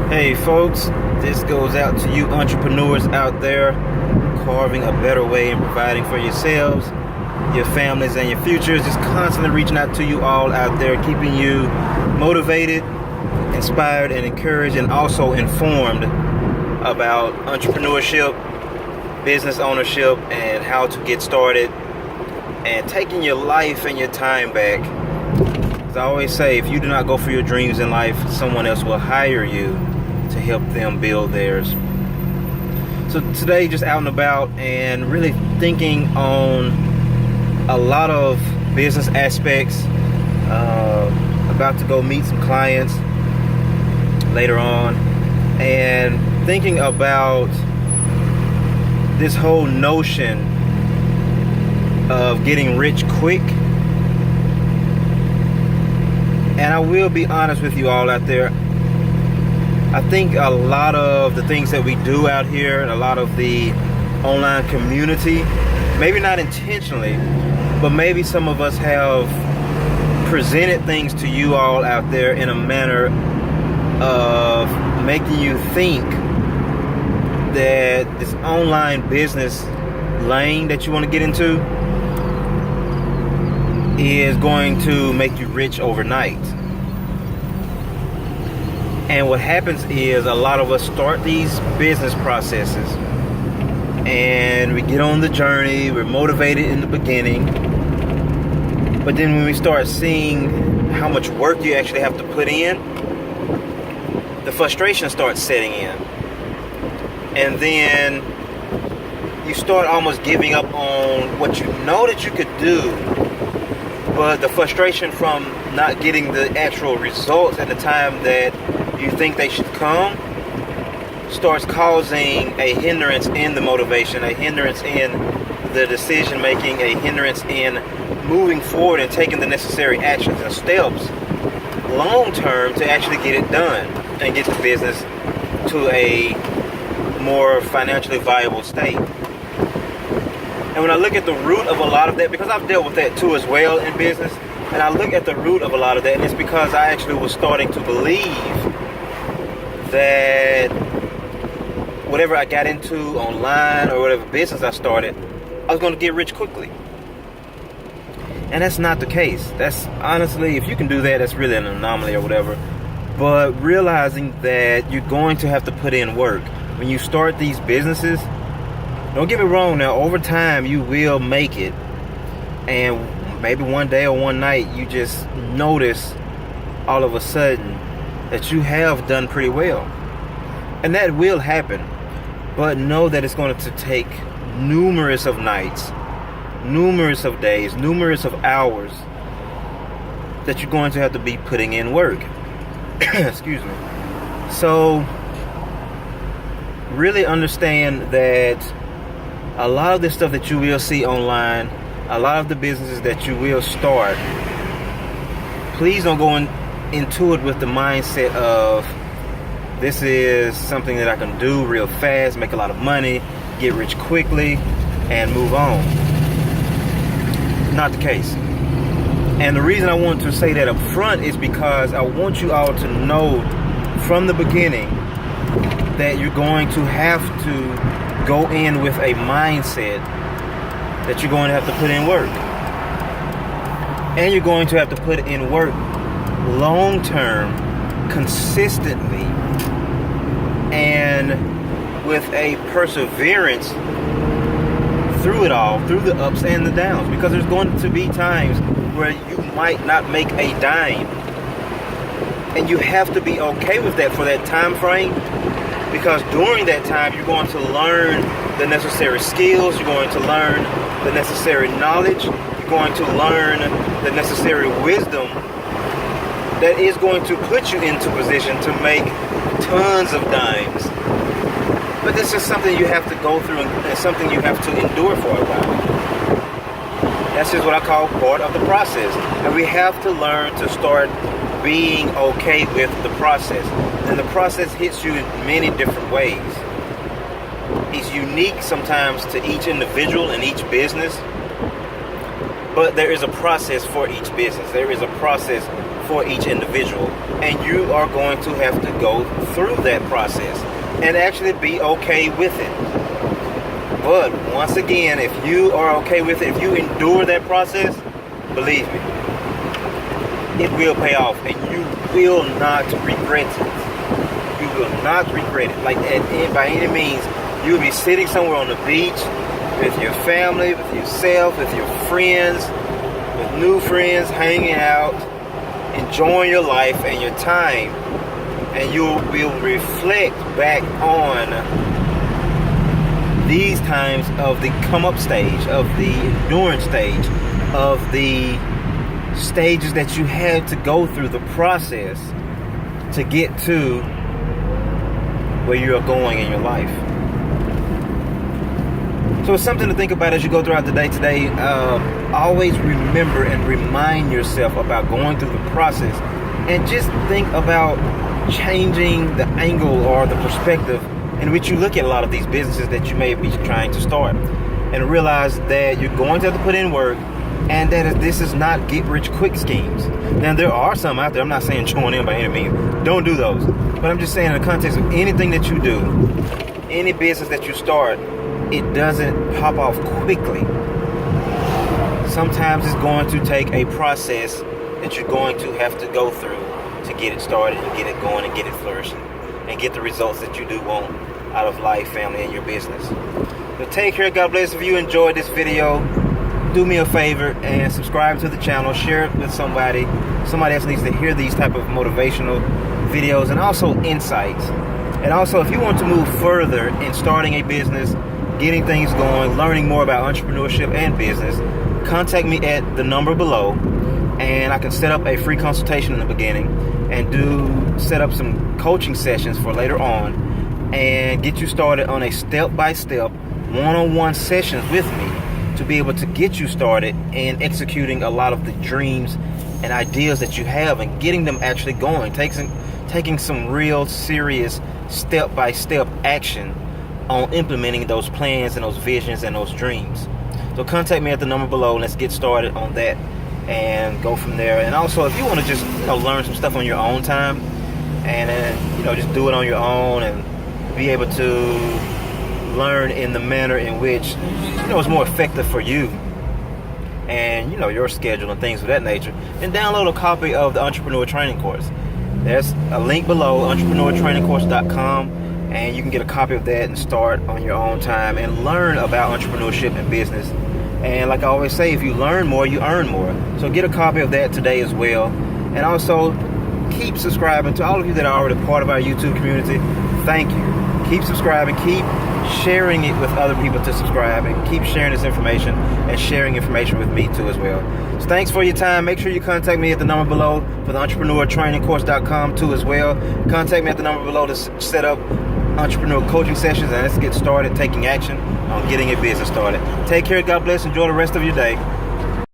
Hey folks, this goes out to you entrepreneurs out there carving a better way and providing for yourselves, your families, and your futures. Just constantly reaching out to you all out there, keeping you motivated, inspired, and encouraged, and also informed about entrepreneurship, business ownership, and how to get started, and taking your life and your time back. As I always say, if you do not go for your dreams in life, someone else will hire you to help them build theirs. So today, just out and about and really thinking on a lot of business aspects. About to go meet some clients later on, and thinking about this whole notion of getting rich quick. And I will be honest with you all out there. I think a lot of the things that we do out here, and a lot of the online community, maybe not intentionally, but maybe some of us have presented things to you all out there in a manner of making you think that this online business lane that you want to get into is going to make you rich overnight. And what happens is a lot of us start these business processes and we get on the journey, we're motivated in the beginning, but then when we start seeing how much work you actually have to put in, the frustration starts setting in. And then you start almost giving up on what you know that you could do, but the frustration from not getting the actual results at the time that you think they should come starts causing a hindrance in the motivation, a hindrance in the decision making, a hindrance in moving forward and taking the necessary actions and steps long term to actually get it done and get the business to a more financially viable state. And when I look at the root of a lot of that, because I've dealt with that too as well in business, and I look at the root of a lot of that, and it's because I actually was starting to believe that whatever I got into online or whatever business I started, I was going to get rich quickly. And that's not the case. That's honestly, if you can do that, that's really an anomaly or whatever. But realizing that you're going to have to put in work. When you start these businesses, don't get me wrong now, over time you will make it. And maybe one day or one night you just notice all of a sudden that you have done pretty well. And that will happen. But know that it's going to take numerous of nights, numerous of days, numerous of hours that you're going to have to be putting in work. Excuse me. So really understand that a lot of this stuff that you will see online, a lot of the businesses that you will start, please don't go into it with the mindset of this is something that I can do real fast, make a lot of money, get rich quickly, and move on. Not the case. And the reason I want to say that up front is because I want you all to know from the beginning that you're going to have to go in with a mindset that you're going to have to put in work. And you're going to have to put in work long term, consistently, and with a perseverance through it all, through the ups and the downs, because there's going to be times where you might not make a dime, and you have to be okay with that for that time frame, because during that time you're going to learn the necessary skills, you're going to learn the necessary knowledge, you're going to learn the necessary wisdom that is going to put you into position to make tons of dimes. But this is something you have to go through, and something you have to endure for a while. That's just what I call part of the process. And we have to learn to start being okay with the process. And the process hits you in many different ways. It's unique sometimes to each individual and each business, but there is a process for each business. There is a process for each individual, and you are going to have to go through that process and actually be okay with it. But once again, if you are okay with it, if you endure that process, believe me, it will pay off, and you will not regret it. You will not regret it. Like by any means, you'll be sitting somewhere on the beach with your family, with yourself, with your friends, with new friends, hanging out, enjoying your life and your time, and you will reflect back on these times of the come up stage, of the endurance stage, of the stages that you had to go through the process to get to where you are going in your life. So it's something to think about as you go throughout the day today. Always remember and remind yourself about going through the process, and just think about changing the angle or the perspective in which you look at a lot of these businesses that you may be trying to start, and realize that you're going to have to put in work, and that this is not get rich quick schemes. Now, there are some out there. I'm not saying join in by any means. Don't do those. But I'm just saying, in the context of anything that you do, any business that you start, it doesn't pop off quickly. Sometimes it's going to take a process that you're going to have to go through to get it started and get it going and get it flourishing and get the results that you do want out of life, family, and your business. So take care. God bless. If you enjoyed this video, do me a favor and subscribe to the channel. Share it with somebody. Somebody else needs to hear these type of motivational videos and also insights. And also, if you want to move further in starting a business, getting things going, learning more about entrepreneurship and business, contact me at the number below, and I can set up a free consultation in the beginning and set up some coaching sessions for later on, and get you started on a step-by-step one-on-one sessions with me to be able to get you started in executing a lot of the dreams and ideas that you have and getting them actually going, taking some real serious step-by-step action on implementing those plans and those visions and those dreams. So contact me at the number below. Let's get started on that and go from there. And also, if you want to just learn some stuff on your own time, and then just do it on your own and be able to learn in the manner in which is more effective for you and your schedule and things of that nature, then download a copy of the Entrepreneur Training Course. There's a link below, entrepreneurtrainingcourse.com, and you can get a copy of that and start on your own time and learn about entrepreneurship and business. And like I always say, if you learn more, you earn more. So get a copy of that today as well. And also keep subscribing. To all of you that are already part of our YouTube community, thank you. Keep subscribing, keep sharing it with other people to subscribe, and keep sharing this information and sharing information with me too as well. So thanks for your time. Make sure you contact me at the number below for the entrepreneurtrainingcourse.com too as well. Contact me at the number below to set up entrepreneur coaching sessions, and let's get started taking action on getting a business started. Take care. God bless. Enjoy the rest of your day.